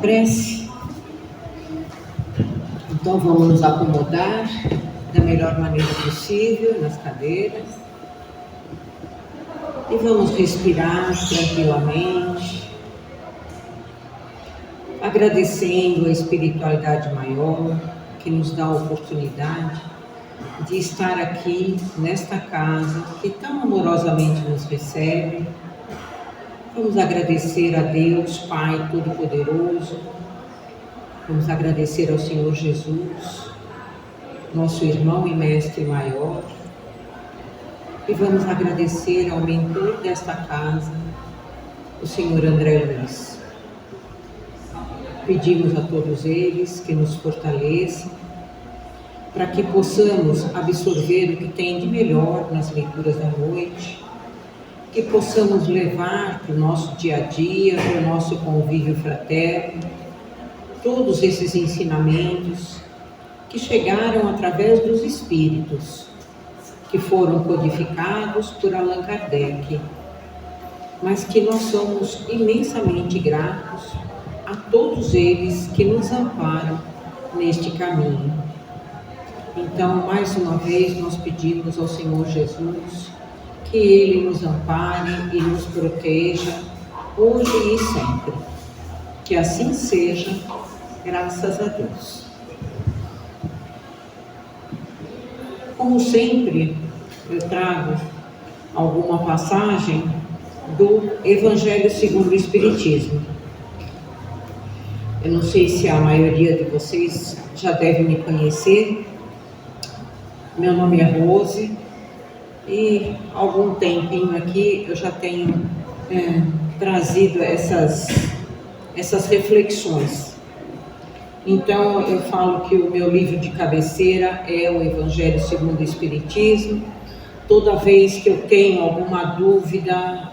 prece. Então vamos nos acomodar da melhor maneira possível nas cadeiras e vamos respirar tranquilamente, agradecendo a espiritualidade maior que nos dá a oportunidade de estar aqui nesta casa que tão amorosamente nos recebe. Vamos agradecer a Deus, Pai Todo-Poderoso. Vamos agradecer ao Senhor Jesus, nosso irmão e mestre maior. E vamos agradecer ao mentor desta casa, o Senhor André Luiz. Pedimos a todos eles que nos fortaleçam, para que possamos absorver o que tem de melhor nas leituras da noite, que possamos levar para o nosso dia a dia, para o nosso convívio fraterno, todos esses ensinamentos que chegaram através dos Espíritos, que foram codificados por Allan Kardec, mas que nós somos imensamente gratos a todos eles que nos amparam neste caminho. Então, mais uma vez, nós pedimos ao Senhor Jesus que Ele nos ampare e nos proteja, hoje e sempre. Que assim seja, graças a Deus. Como sempre, eu trago alguma passagem do Evangelho segundo o Espiritismo. Eu não sei se a maioria de vocês já deve me conhecer. Meu nome é Rose e há algum tempinho aqui eu já tenho trazido essas reflexões. Então eu falo que o meu livro de cabeceira é o Evangelho segundo o Espiritismo. Toda vez que eu tenho alguma dúvida,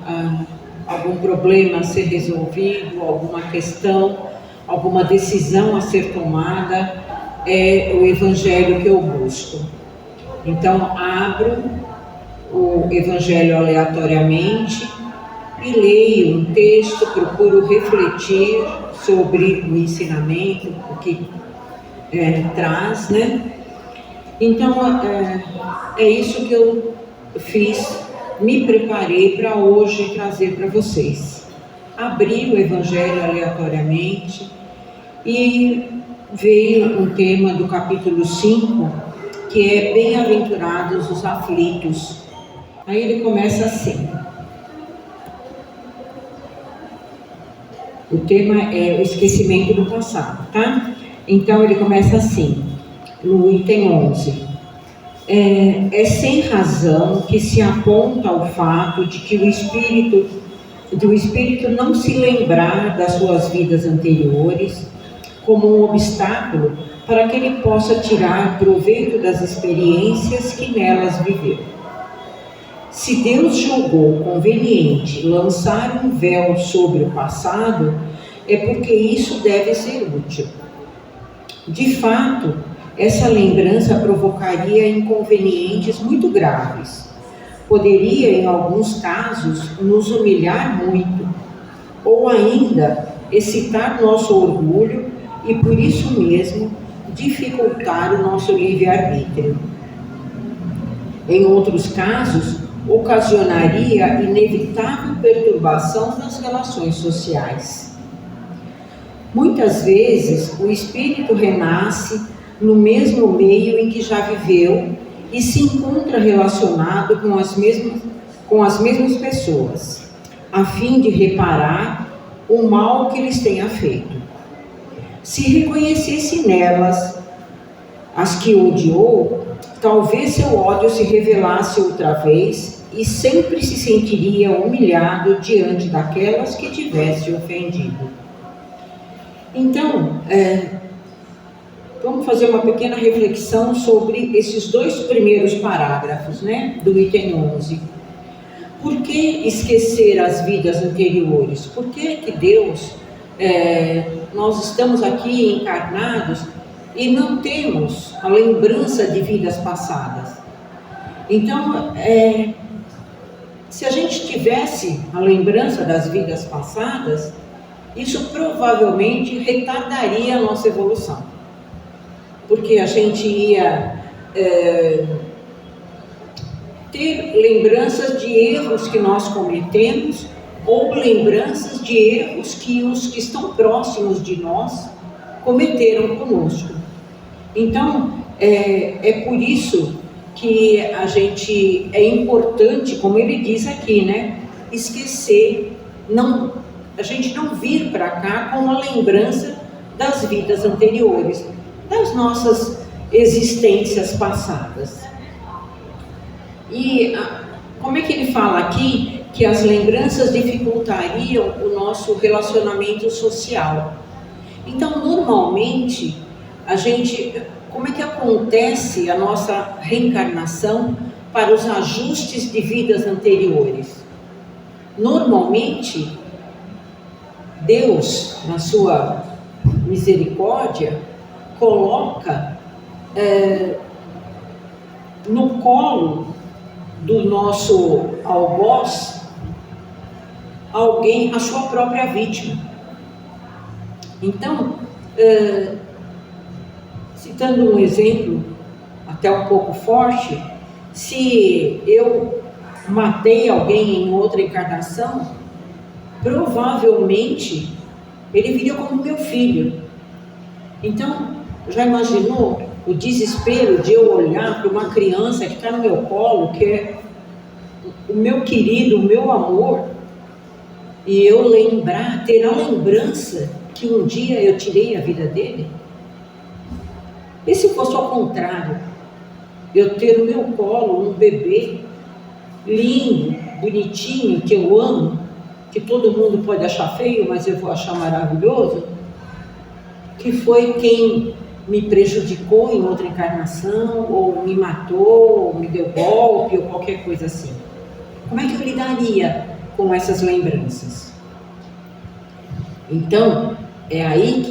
algum problema a ser resolvido, alguma questão, alguma decisão a ser tomada, é o Evangelho que eu busco. Então abro o Evangelho aleatoriamente e leio um texto, procuro refletir sobre o ensinamento, o que traz, né? Então é isso que eu fiz, me preparei para hoje trazer para vocês. Abri o Evangelho aleatoriamente e veio um tema do capítulo 5, que é Bem-aventurados os aflitos. Aí ele começa assim. O tema é o esquecimento do passado, tá? Então ele começa assim, no item 11. É sem razão que se aponta o fato de que do espírito não se lembrar das suas vidas anteriores como um obstáculo para que ele possa tirar proveito das experiências que nelas viveu. Se Deus julgou conveniente lançar um véu sobre o passado, é porque isso deve ser útil. De fato, essa lembrança provocaria inconvenientes muito graves. Poderia, em alguns casos, nos humilhar muito, ou ainda excitar nosso orgulho e, por isso mesmo, dificultar o nosso livre-arbítrio. Em outros casos, ocasionaria inevitável perturbação das relações sociais. Muitas vezes, o espírito renasce no mesmo meio em que já viveu e se encontra relacionado com as mesmas pessoas, a fim de reparar o mal que lhes tenha feito. Se reconhecesse nelas as que odiou, talvez seu ódio se revelasse outra vez e sempre se sentiria humilhado diante daquelas que tivesse ofendido. Então, vamos fazer uma pequena reflexão sobre esses dois primeiros parágrafos, né, do item 11. Por que esquecer as vidas anteriores? Por que Deus, nós estamos aqui encarnados e não temos a lembrança de vidas passadas? Então, se a gente tivesse a lembrança das vidas passadas, isso provavelmente retardaria a nossa evolução, porque a gente ia ter lembranças de erros que nós cometemos, ou lembranças de erros que os que estão próximos de nós cometeram conosco. Então, é por isso que a gente, é importante, como ele diz aqui, né, esquecer, a gente não vir para cá com a lembrança das vidas anteriores, das nossas existências passadas. E como é que ele fala aqui que as lembranças dificultariam o nosso relacionamento social? Então, normalmente, como é que acontece a nossa reencarnação para os ajustes de vidas anteriores? Normalmente, Deus, na sua misericórdia, coloca no colo do nosso algoz alguém, a sua própria vítima. Então, citando um exemplo até um pouco forte, se eu matei alguém em outra encarnação, provavelmente ele viria como meu filho. Então, já imaginou o desespero de eu olhar para uma criança que está no meu colo, que é o meu querido, o meu amor, e eu ter a lembrança que um dia eu tirei a vida dele? E se fosse ao contrário, eu ter no meu colo um bebê lindo, bonitinho, que eu amo, que todo mundo pode achar feio, mas eu vou achar maravilhoso, que foi quem me prejudicou em outra encarnação, ou me matou, ou me deu golpe, ou qualquer coisa assim? Como é que eu lidaria com essas lembranças? Então, é aí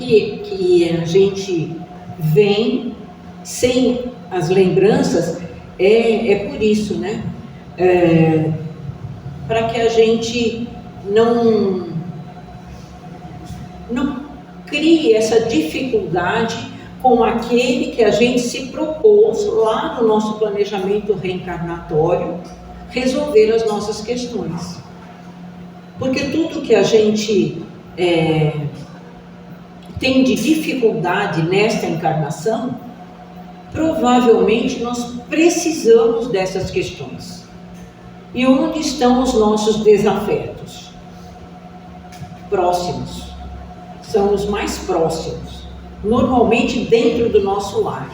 que a gente vem sem as lembranças, é por isso, né? Para que a gente não crie essa dificuldade com aquele que a gente se propôs lá no nosso planejamento reencarnatório resolver as nossas questões. Porque tudo que a gente tem de dificuldade nesta encarnação, provavelmente nós precisamos dessas questões. E onde estão os nossos desafetos? Próximos. São os mais próximos. Normalmente dentro do nosso lar.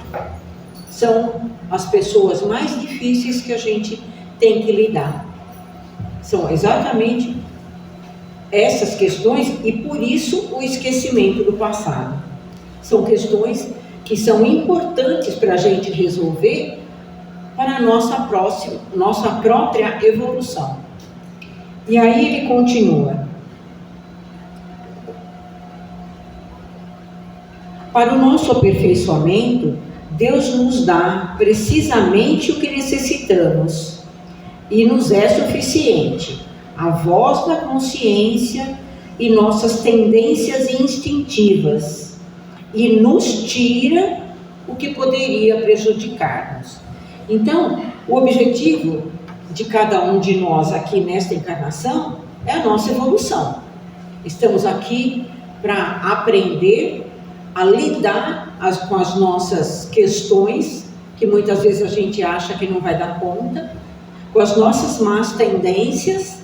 São as pessoas mais difíceis que a gente tem que lidar. São exatamente essas questões, e por isso o esquecimento do passado. São questões que são importantes para a gente resolver para a nossa própria evolução. E aí ele continua. Para o nosso aperfeiçoamento, Deus nos dá precisamente o que necessitamos e nos é suficiente: a voz da consciência e nossas tendências instintivas, e nos tira o que poderia prejudicar-nos. Então, o objetivo de cada um de nós aqui nesta encarnação é a nossa evolução. Estamos aqui para aprender a lidar com as nossas questões, que muitas vezes a gente acha que não vai dar conta, com as nossas más tendências.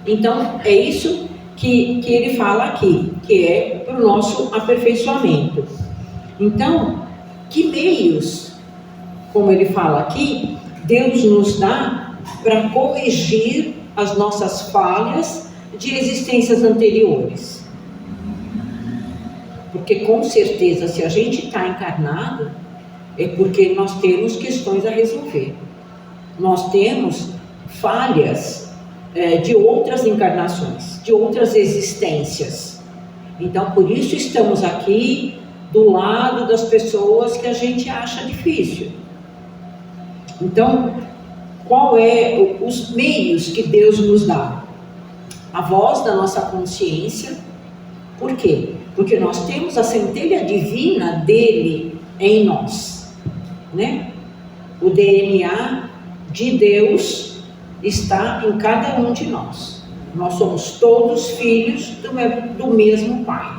Então, é isso que ele fala aqui, que é para o nosso aperfeiçoamento. Então, que meios, como ele fala aqui, Deus nos dá para corrigir as nossas falhas de existências anteriores? Porque com certeza, se a gente está encarnado, é porque nós temos questões a resolver. Nós temos falhas de outras encarnações, de outras existências. Então, por isso estamos aqui do lado das pessoas que a gente acha difícil. Então, qual é os meios que Deus nos dá? A voz da nossa consciência Por quê? Porque nós temos a centelha divina dele em nós, né? O DNA de Deus está em cada um de nós. Nós somos todos filhos do mesmo Pai.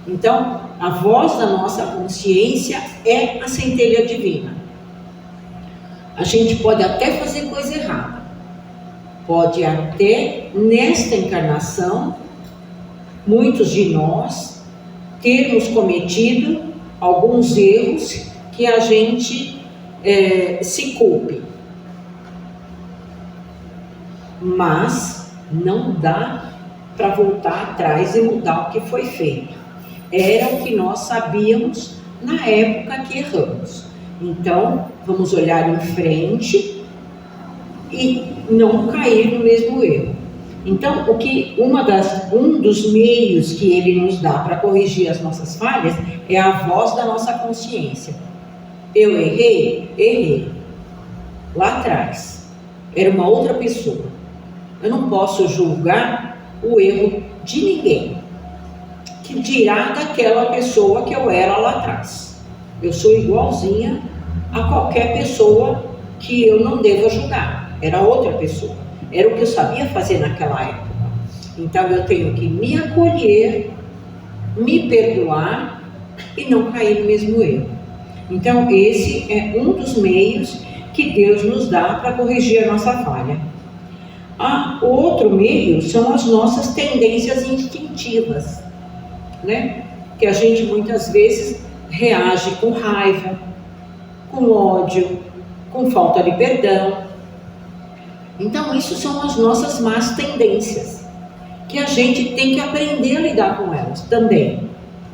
Então, a voz da nossa consciência é a centelha divina. A gente pode até fazer coisa errada. Pode até, nesta encarnação, muitos de nós termos cometido alguns erros que a gente se culpe. Mas não dá para voltar atrás e mudar o que foi feito. Era o que nós sabíamos na época que erramos. Então, vamos olhar em frente e não cair no mesmo erro. Então, um dos meios que ele nos dá para corrigir as nossas falhas é a voz da nossa consciência. Eu errei? Errei. Lá atrás. Era uma outra pessoa. Eu não posso julgar o erro de ninguém. Que dirá daquela pessoa que eu era lá atrás. Eu sou igualzinha a qualquer pessoa que eu não devo julgar. Era outra pessoa. Era o que eu sabia fazer naquela época. Então eu tenho que me acolher, me perdoar e não cair no mesmo erro. Então esse é um dos meios que Deus nos dá para corrigir a nossa falha. O outro meio são as nossas tendências instintivas, né? Que a gente muitas vezes reage com raiva, com ódio, com falta de perdão. Então isso são as nossas más tendências, que a gente tem que aprender a lidar com elas também.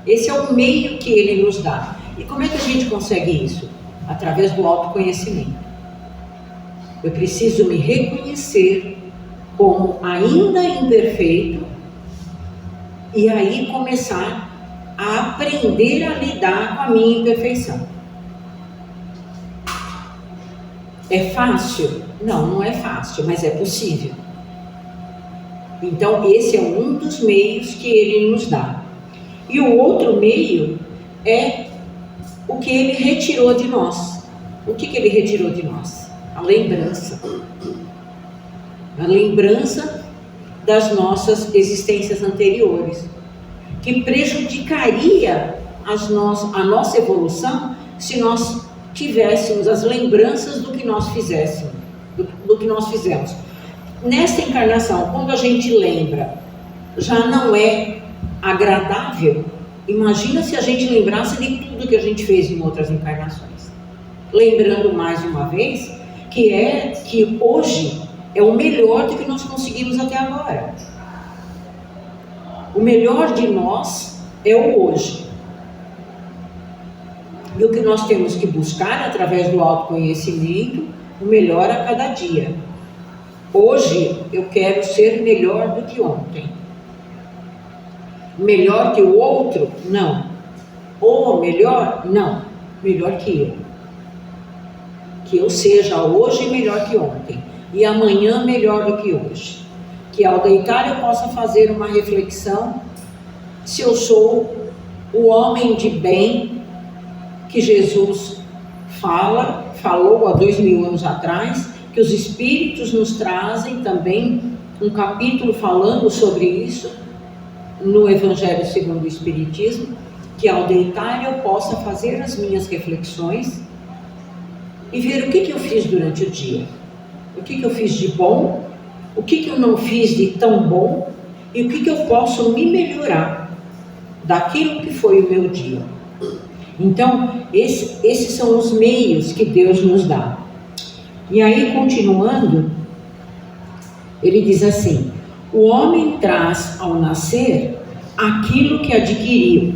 Esse é o meio que ele nos dá. E como é que a gente consegue isso? Através do autoconhecimento. Eu preciso me reconhecer como ainda imperfeito e aí começar a aprender a lidar com a minha imperfeição. É fácil? Não, não é fácil, mas é possível. Então esse é um dos meios que ele nos dá. E o outro meio é o que ele retirou de nós. O que ele retirou de nós? A lembrança. A lembrança das nossas existências anteriores, que prejudicaria a nossa evolução se nós tivéssemos as lembranças do que nós fizéssemos, do que nós fizemos. Nesta encarnação, quando a gente lembra, já não é agradável. Imagina se a gente lembrasse de tudo que a gente fez em outras encarnações. Lembrando mais uma vez que hoje é o melhor do que nós conseguimos até agora. O melhor de nós é o hoje. E o que nós temos que buscar através do autoconhecimento, o melhor a cada dia. Hoje eu quero ser melhor do que ontem. Melhor que o outro? Não. Ou melhor? Não. Melhor que eu. Que eu seja hoje melhor que ontem. E amanhã melhor do que hoje. Que ao deitar eu possa fazer uma reflexão se eu sou o homem de bem que Jesus falou há 2000 anos atrás, que os Espíritos nos trazem também um capítulo falando sobre isso no Evangelho segundo o Espiritismo, que ao deitar eu possa fazer as minhas reflexões e ver o que eu fiz durante o dia, o que eu fiz de bom, o que eu não fiz de tão bom e o que eu posso me melhorar daquilo que foi o meu dia. Então, esses são os meios que Deus nos dá. E aí, continuando, ele diz assim: o homem traz ao nascer aquilo que adquiriu,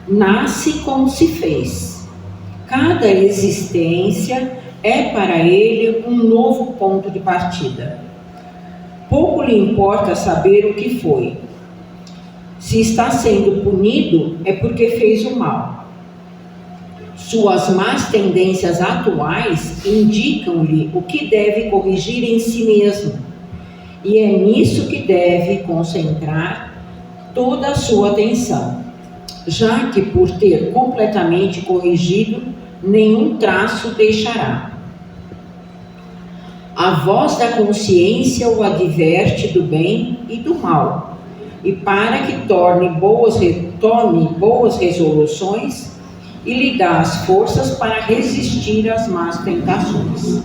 nasce como se fez. Cada existência é para ele um novo ponto de partida. Pouco lhe importa saber o que foi. Se está sendo punido, é porque fez o mal. Suas más tendências atuais indicam-lhe o que deve corrigir em si mesmo. E é nisso que deve concentrar toda a sua atenção, já que por ter completamente corrigido, nenhum traço deixará. A voz da consciência o adverte do bem e do mal, e para que tome boas resoluções e lhe dá as forças para resistir às más tentações.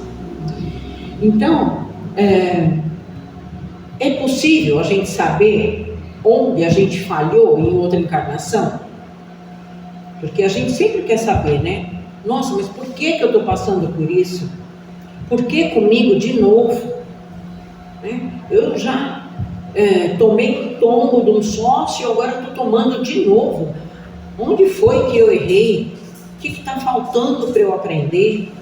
Então, é possível a gente saber onde a gente falhou em outra encarnação? Porque a gente sempre quer saber, né? Nossa, mas por que eu estou passando por isso? Por que comigo de novo? Né? Eu já tomei um tombo de um sócio e agora estou tomando de novo. Onde foi que eu errei? O que está faltando para eu aprender?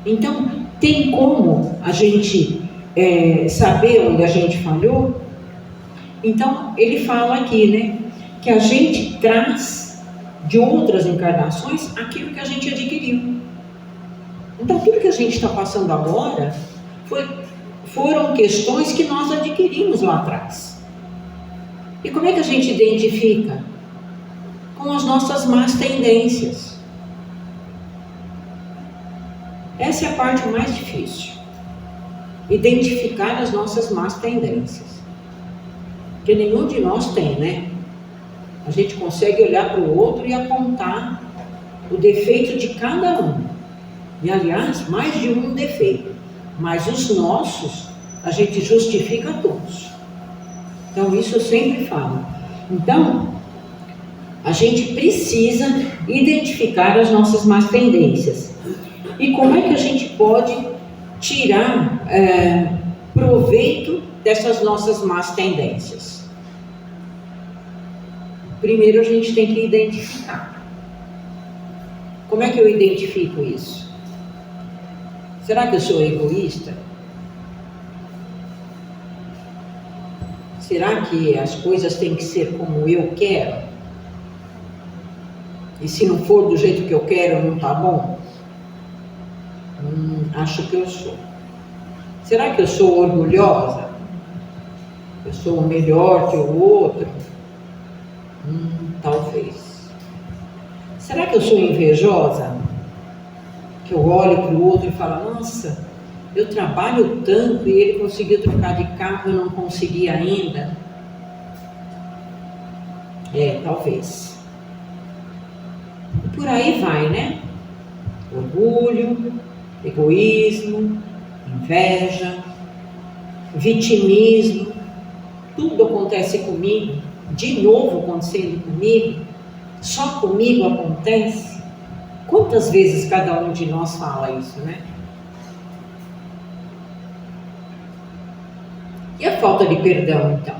Então, tem como a gente saber onde a gente falhou? Então, ele fala aqui, né? Que a gente traz de outras encarnações aquilo que a gente adquiriu. Então, tudo que a gente está passando agora foram questões que nós adquirimos lá atrás. E como é que a gente identifica? Com as nossas más tendências. Essa é a parte mais difícil. Identificar as nossas más tendências. Porque nenhum de nós tem, né? A gente consegue olhar para o outro e apontar o defeito de cada um. E, aliás, mais de um defeito. Mas os nossos, a gente justifica todos. Então, isso eu sempre falo. Então, a gente precisa identificar as nossas más tendências. E como é que a gente pode tirar proveito dessas nossas más tendências? Primeiro, a gente tem que identificar. Como é que eu identifico isso? Será que eu sou egoísta? Será que as coisas têm que ser como eu quero? E se não for do jeito que eu quero, não está bom? Acho que eu sou. Será que eu sou orgulhosa? Eu sou melhor que o outro? Talvez. Será que eu sou invejosa? Que eu olho para o outro e falo, nossa, eu trabalho tanto e ele conseguiu trocar de carro e eu não consegui ainda? Talvez. E por aí vai, né? Orgulho, egoísmo, inveja, vitimismo, tudo acontece comigo, de novo acontecendo comigo, só comigo acontece. Quantas vezes cada um de nós fala isso, né? E a falta de perdão, então?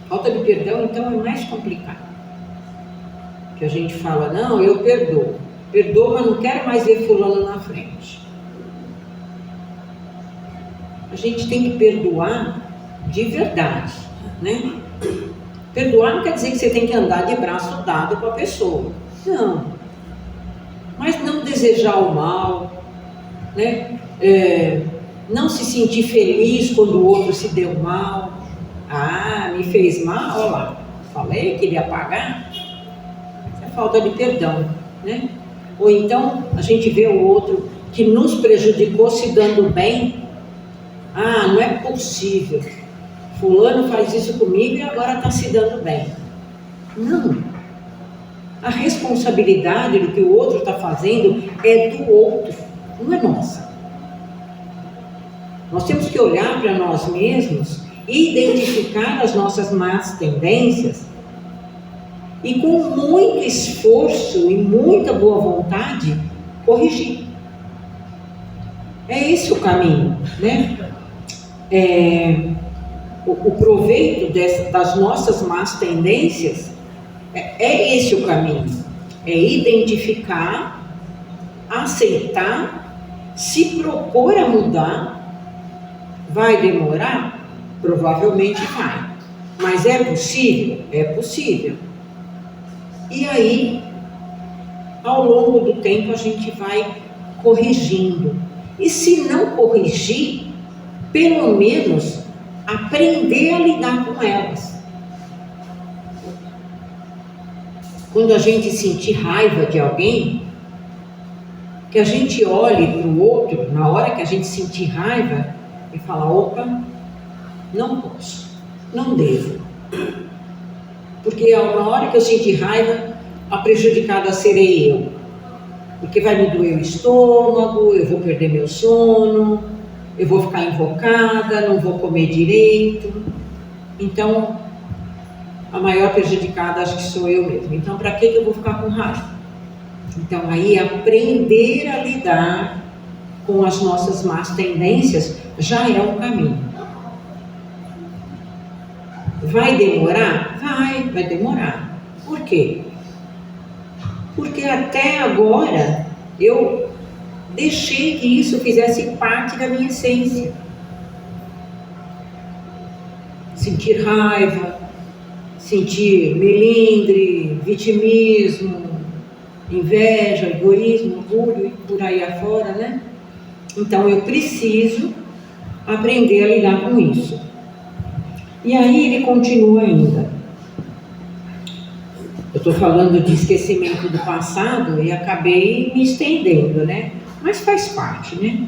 Falta de perdão, então, é mais complicado. Que a gente fala, não, eu perdoo. Perdoo, mas não quero mais ver fulano na frente. A gente tem que perdoar de verdade, né? Perdoar não quer dizer que você tem que andar de braço dado com a pessoa. Não. Mas não desejar o mal, né? Não se sentir feliz quando o outro se deu mal. Ah, me fez mal, olha lá, falei que ele ia pagar. Isso é falta de perdão, né? Ou então a gente vê o outro que nos prejudicou se dando bem. Ah, não é possível. Fulano faz isso comigo e agora está se dando bem. Não. A responsabilidade do que o outro está fazendo é do outro, não é nossa. Nós temos que olhar para nós mesmos, identificar as nossas más tendências e, com muito esforço e muita boa vontade, corrigir. É esse o caminho, né? O proveito das nossas más tendências é esse o caminho. É identificar, aceitar, se propor a mudar. Vai demorar? Provavelmente vai. Mas é possível? É possível. E aí, ao longo do tempo, a gente vai corrigindo. E se não corrigir, pelo menos aprender a lidar com elas. quando a gente sentir raiva de alguém, que a gente olhe para o outro, na hora que a gente sentir raiva, e falar, opa, não posso, não devo. Porque na hora que eu sentir raiva, a prejudicada serei eu. Porque vai me doer o estômago, eu vou perder meu sono, eu vou ficar invocada, não vou comer direito. Então, a maior prejudicada acho que sou eu mesmo. Então, para que eu vou ficar com raiva? Então, aí, aprender a lidar com as nossas más tendências já é um caminho. Vai demorar? Vai demorar. Por quê? Porque até agora eu deixei que isso fizesse parte da minha essência. Sentir raiva, sentir melindre, vitimismo, inveja, egoísmo, orgulho e por aí afora, né? Então eu preciso aprender a lidar com isso. E aí ele continua ainda. Eu estou falando de esquecimento do passado e acabei me estendendo, né? Mas faz parte, né?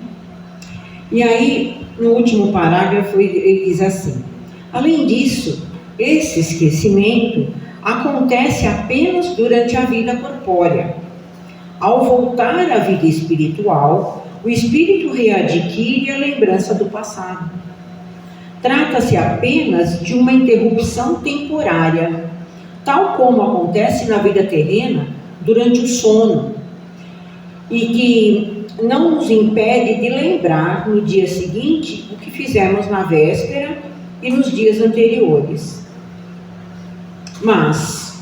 E aí, no último parágrafo, ele diz assim: além disso, esse esquecimento acontece apenas durante a vida corpórea. Ao voltar à vida espiritual, o espírito readquire a lembrança do passado. Trata-se apenas de uma interrupção temporária, tal como acontece na vida terrena durante o sono, e que não nos impede de lembrar no dia seguinte o que fizemos na véspera e nos dias anteriores. Mas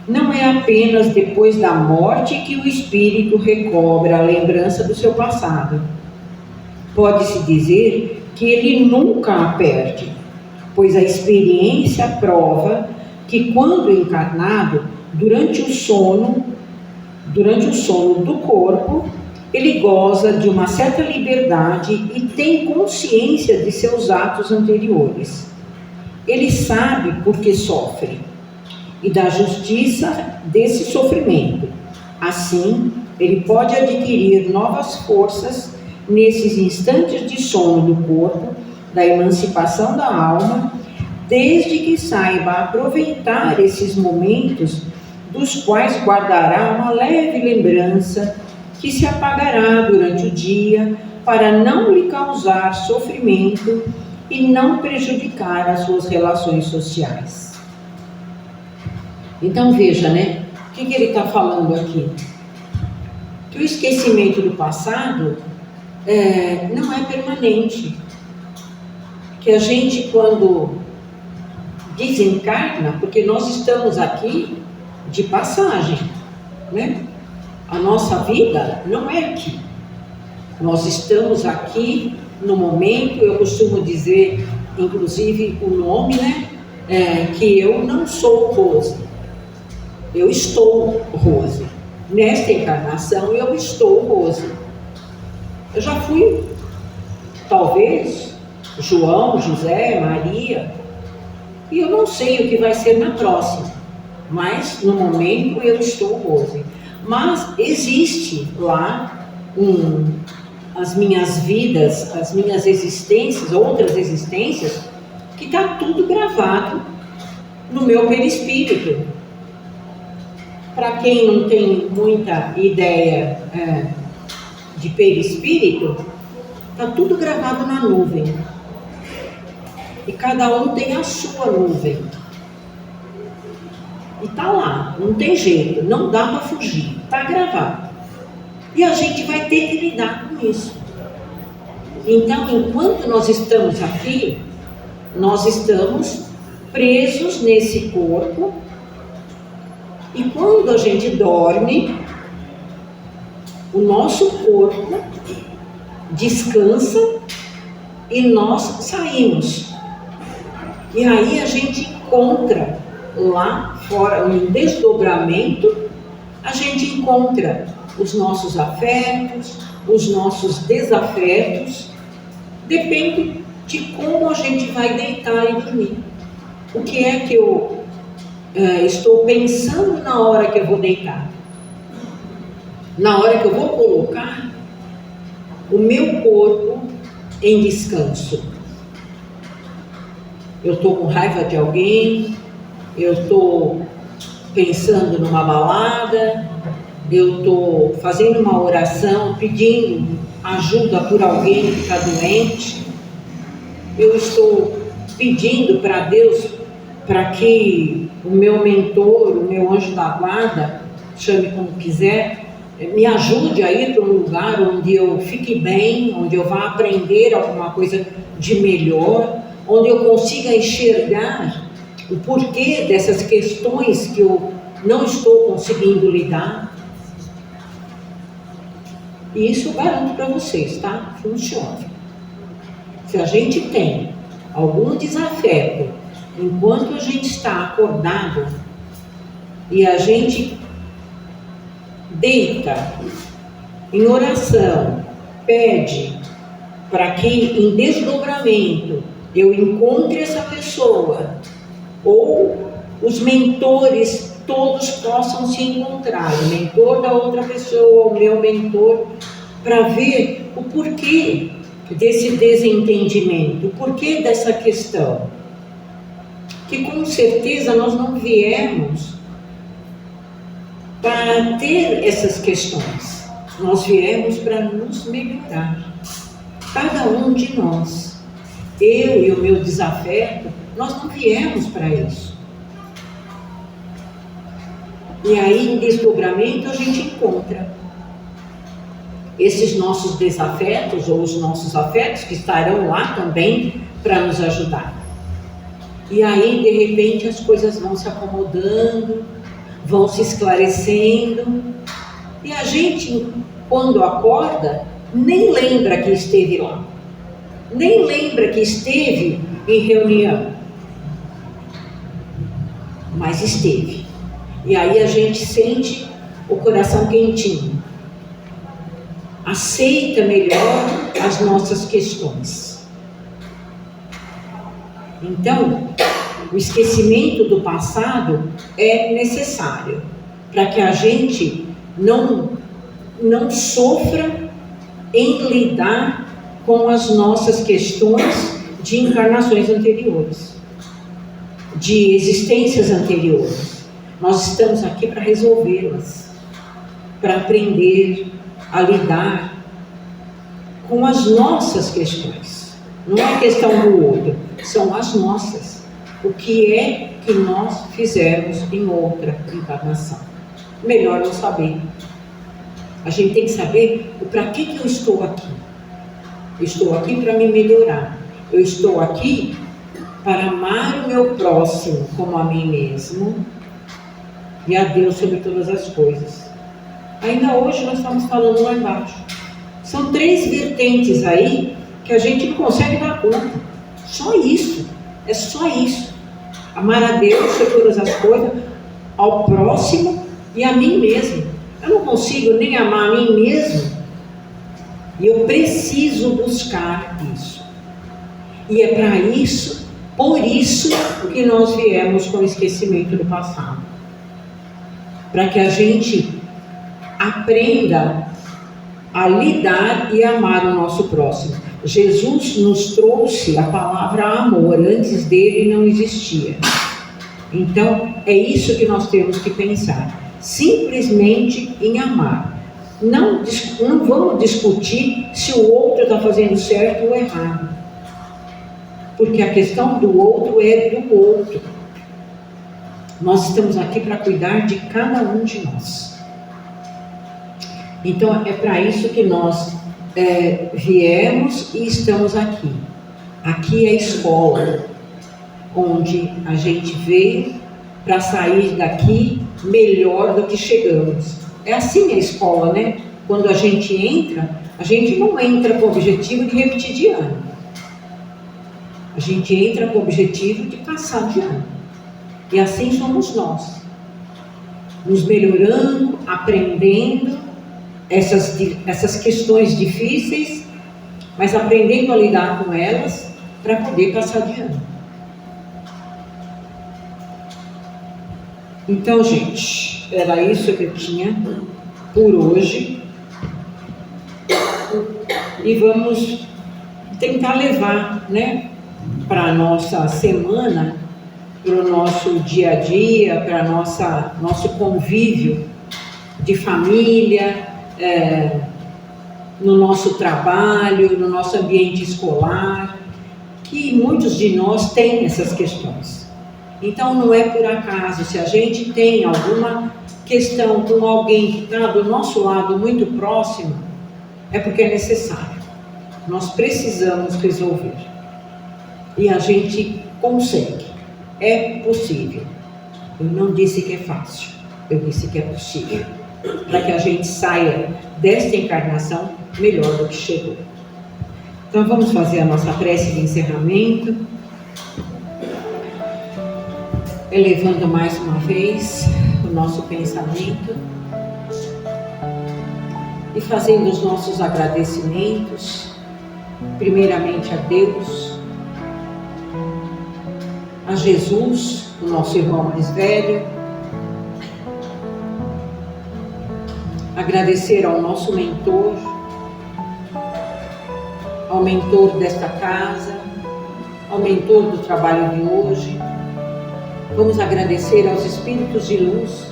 não é apenas depois da morte que o espírito recobra a lembrança do seu passado. Pode-se dizer que ele nunca a perde, pois a experiência prova que quando encarnado, durante o sono do corpo, ele goza de uma certa liberdade e tem consciência de seus atos anteriores. Ele sabe por que sofre e da justiça desse sofrimento. Assim, ele pode adquirir novas forças nesses instantes de sono do corpo, da emancipação da alma, desde que saiba aproveitar esses momentos, dos quais guardará uma leve lembrança que se apagará durante o dia para não lhe causar sofrimento e não prejudicar as suas relações sociais. Então veja, né? O que ele está falando aqui? Que o esquecimento do passado não é permanente. Que a gente, quando desencarna, porque nós estamos aqui de passagem, né? A nossa vida não é aqui. Nós estamos aqui no momento, eu costumo dizer, inclusive o nome, né? Que eu não sou Rose. Eu estou Rose. Nesta encarnação eu estou Rose. Eu já fui, talvez, João, José, Maria, e eu não sei o que vai ser na próxima, mas no momento eu estou Rose. Mas existe lá as minhas vidas, as minhas existências, outras existências, que está tudo gravado no meu perispírito. Para quem não tem muita ideia de perispírito, está tudo gravado na nuvem. E cada um tem a sua nuvem. E está lá, não tem jeito, não dá para fugir, está gravado. E a gente vai ter que lidar com isso. Então, enquanto nós estamos aqui, nós estamos presos nesse corpo. E quando a gente dorme, o nosso corpo descansa e nós saímos. E aí a gente encontra lá fora, um desdobramento, a gente encontra os nossos afetos, os nossos desafetos, depende de como a gente vai deitar e dormir. O que é que eu estou pensando na hora que eu vou deitar, na hora que eu vou colocar o meu corpo em descanso. Eu estou com raiva de alguém, eu estou pensando numa balada, eu estou fazendo uma oração, pedindo ajuda por alguém que está doente, eu estou pedindo para Deus para que o meu mentor, o meu anjo da guarda, chame como quiser, me ajude a ir para um lugar onde eu fique bem, onde eu vá aprender alguma coisa de melhor, onde eu consiga enxergar o porquê dessas questões que eu não estou conseguindo lidar. E isso eu garanto para vocês, tá? Funciona. Se a gente tem algum desafeto enquanto a gente está acordado e a gente deita em oração, pede para que em desdobramento eu encontre essa pessoa, ou os mentores todos possam se encontrar, o mentor da outra pessoa, o meu mentor, para ver o porquê desse desentendimento, o porquê dessa questão, que com certeza nós não viemos para ter essas questões, nós viemos para nos melhorar, cada um de nós, eu e o meu desafeto, nós não viemos para isso. E aí, em desdobramento, a gente encontra esses nossos desafetos, ou os nossos afetos, que estarão lá também para nos ajudar. E aí, de repente, as coisas vão se acomodando, vão se esclarecendo, e a gente, quando acorda, nem lembra que esteve lá, nem lembra que esteve em reunião, mas esteve. E aí a gente sente o coração quentinho, aceita melhor as nossas questões. Então, o esquecimento do passado é necessário para que a gente não sofra em lidar com as nossas questões de encarnações anteriores, de existências anteriores. Nós estamos aqui para resolvê-las, para aprender a lidar com as nossas questões. Não é questão do outro, são as nossas. O que é que nós fizemos em outra encarnação? Melhor não saber. A gente tem que saber o para que eu estou aqui. Eu estou aqui para me melhorar. Eu estou aqui para amar o meu próximo como a mim mesmo e a Deus sobre todas as coisas. Ainda hoje nós estamos falando lá embaixo. São 3 vertentes aí que a gente não consegue dar conta. Só isso. É só isso. Amar a Deus sobre todas as coisas, ao próximo e a mim mesmo. Eu não consigo nem amar a mim mesmo. E eu preciso buscar isso. E é para isso, por isso, que nós viemos com o esquecimento do passado. Para que a gente aprenda a lidar e amar o nosso próximo. Jesus nos trouxe a palavra amor, antes dele não existia. Então, é isso que nós temos que pensar. Simplesmente em amar. Não vamos discutir se o outro está fazendo certo ou errado. Porque a questão do outro é do outro. Nós estamos aqui para cuidar de cada um de nós. Então, é para isso que nós viemos e estamos aqui. Aqui é a escola, onde a gente veio para sair daqui melhor do que chegamos. É assim a escola, né? Quando a gente não entra com o objetivo de repetir de ano. A gente entra com o objetivo de passar de ano. E assim somos nós. Nos melhorando, aprendendo essas questões difíceis, mas aprendendo a lidar com elas para poder passar de ano. Então, gente, era isso que eu tinha por hoje. E vamos tentar levar, né, para a nossa semana, para o nosso dia a dia, para nosso convívio de família, no nosso trabalho, no nosso ambiente escolar, que muitos de nós têm essas questões. Então não é por acaso, se a gente tem alguma questão com alguém que está do nosso lado muito próximo, é porque é necessário. Nós precisamos resolver. E a gente consegue. É possível. Eu não disse que é fácil, eu disse que é possível. Para que a gente saia desta encarnação melhor do que chegou. Então vamos fazer a nossa prece de encerramento, elevando mais uma vez o nosso pensamento e fazendo os nossos agradecimentos, primeiramente a Deus, a Jesus, o nosso irmão mais velho, agradecer ao nosso mentor, ao mentor desta casa, ao mentor do trabalho de hoje. Vamos agradecer aos Espíritos de Luz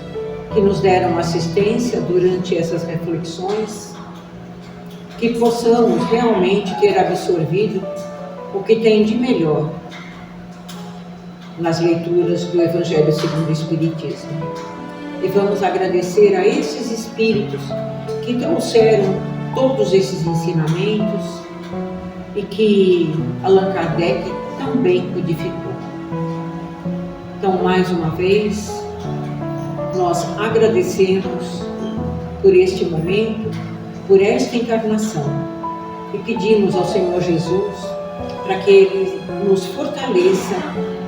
que nos deram assistência durante essas reflexões, que possamos realmente ter absorvido o que tem de melhor nas leituras do Evangelho segundo o Espiritismo. E vamos agradecer a esses Espíritos que trouxeram todos esses ensinamentos e que Allan Kardec também codificou. Então, mais uma vez, nós agradecemos por este momento, por esta encarnação e pedimos ao Senhor Jesus para que Ele nos fortaleça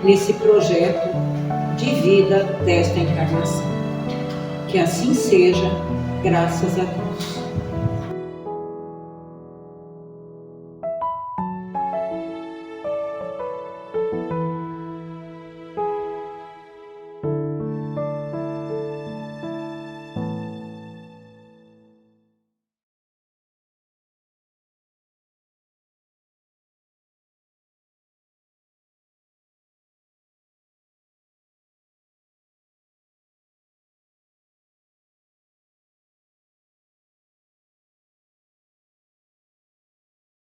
nesse projeto de vida desta encarnação. Que assim seja, graças a Deus.